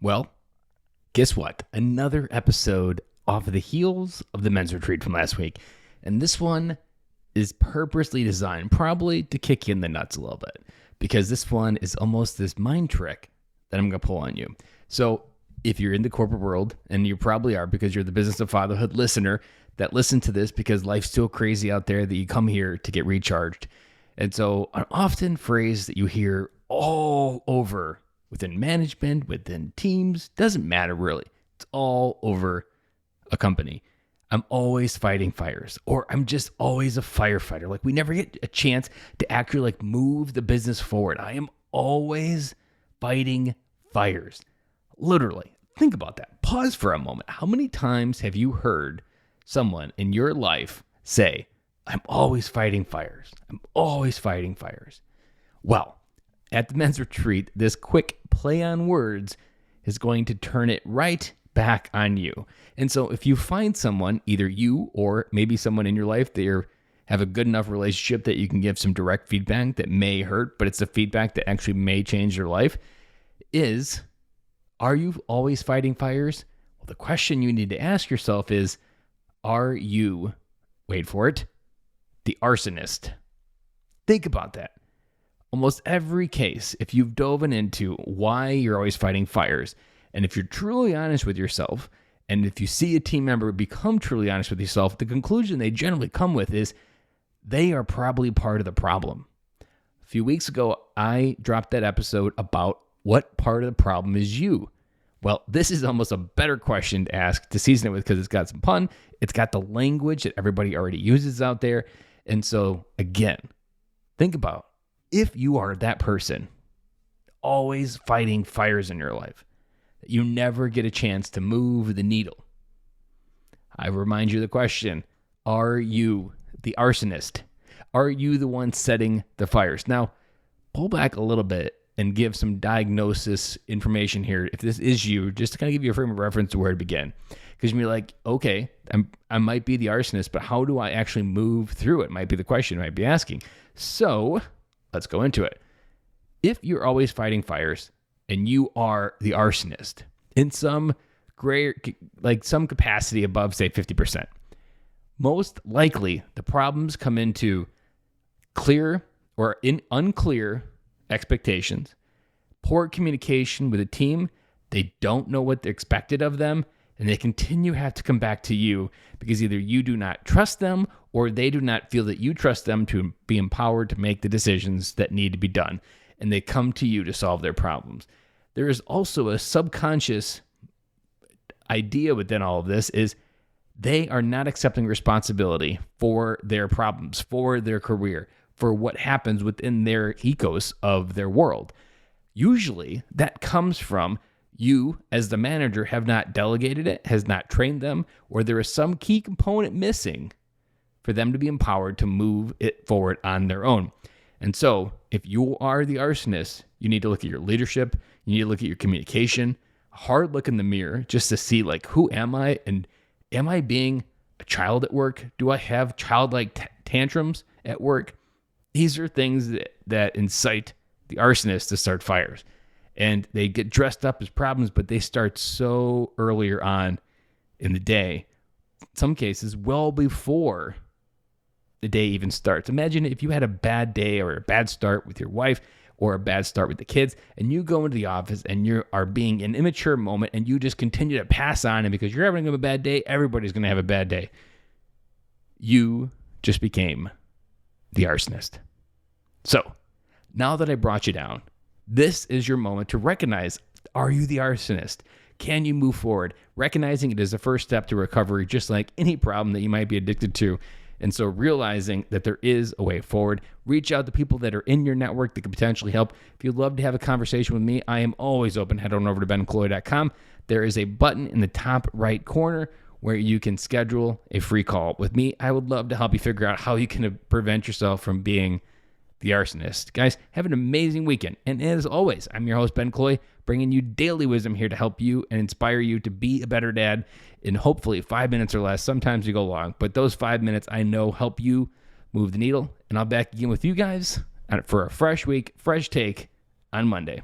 Well, guess what? Another episode off of the heels of the men's retreat from last week. And this one is purposely designed probably to kick you in the nuts a little bit, because this one is almost this mind trick that I'm going to pull on you. So if you're in the corporate world, and you probably are because you're the Business of Fatherhood listener that listen to this because life's so crazy out there that you come here to get recharged. And so an often phrase that you hear all over within management, within teams, doesn't matter really. It's all over a company. I'm always fighting fires, or I'm just always a firefighter. Like we never get a chance to actually move the business forward. I am always fighting fires. Literally. Think about that. Pause for a moment. How many times have you heard someone in your life say, I'm always fighting fires. I'm always fighting fires. Well, at the men's retreat, this quick play on words is going to turn it right back on you. And so if you find someone, either you or maybe someone in your life that have a good enough relationship that you can give some direct feedback that may hurt, but it's the feedback that actually may change their life, are you always fighting fires? Well, the question you need to ask yourself is, are you, wait for it, the arsonist? Think about that. Almost every case, if you've dove into why you're always fighting fires, and if you're truly honest with yourself, and if you see a team member become truly honest with yourself, the conclusion they generally come with is they are probably part of the problem. A few weeks ago, I dropped that episode about what part of the problem is you. Well, this is almost a better question to ask to season it with, because it's got some pun. It's got the language that everybody already uses out there. And so, again, think about if you are that person always fighting fires in your life, that you never get a chance to move the needle. I remind you of the question, are you the arsonist? Are you the one setting the fires? Now, pull back a little bit and give some diagnosis information here. If this is you, just to kind of give you a frame of reference to where to begin. Because you'll be like, okay, I might be the arsonist, but how do I actually move through it? Might be the question you might be asking. So let's go into it. If you're always fighting fires and you are the arsonist in some some capacity above, say, 50%, most likely the problems come into clear or unclear expectations, poor communication with a team. They don't know what they're expected of them, and they continue to have to come back to you because either you do not trust them or they do not feel that you trust them to be empowered to make the decisions that need to be done, and they come to you to solve their problems. There is also a subconscious idea within all of this is they are not accepting responsibility for their problems, for their career, for what happens within their ecos of their world. Usually that comes from you as the manager have not delegated it, has not trained them, or there is some key component missing for them to be empowered to move it forward on their own. And so if you are the arsonist, you need to look at your leadership, you need to look at your communication, a hard look in the mirror just to see who am I, and am I being a child at work? Do I have childlike tantrums at work? These are things that incite the arsonist to start fires. And they get dressed up as problems, but they start so earlier on in the day, in some cases well before the day even starts. Imagine if you had a bad day or a bad start with your wife or a bad start with the kids, and you go into the office and you are being an immature moment and you just continue to pass on, and because you're having a bad day, everybody's going to have a bad day. You just became the arsonist. So now that I brought you down, this is your moment to recognize, are you the arsonist? Can you move forward? Recognizing it is the first step to recovery, just like any problem that you might be addicted to. And so realizing that there is a way forward, reach out to people that are in your network that could potentially help. If you'd love to have a conversation with me, I am always open. Head on over to bencloy.com. There is a button in the top right corner where you can schedule a free call with me. I would love to help you figure out how you can prevent yourself from being the arsonist. Guys, have an amazing weekend. And as always, I'm your host, Ben Cloy, bringing you daily wisdom here to help you and inspire you to be a better dad in hopefully 5 minutes or less. Sometimes you go long, but those 5 minutes I know help you move the needle. And I'll be back again with you guys for a fresh week, fresh take on Monday.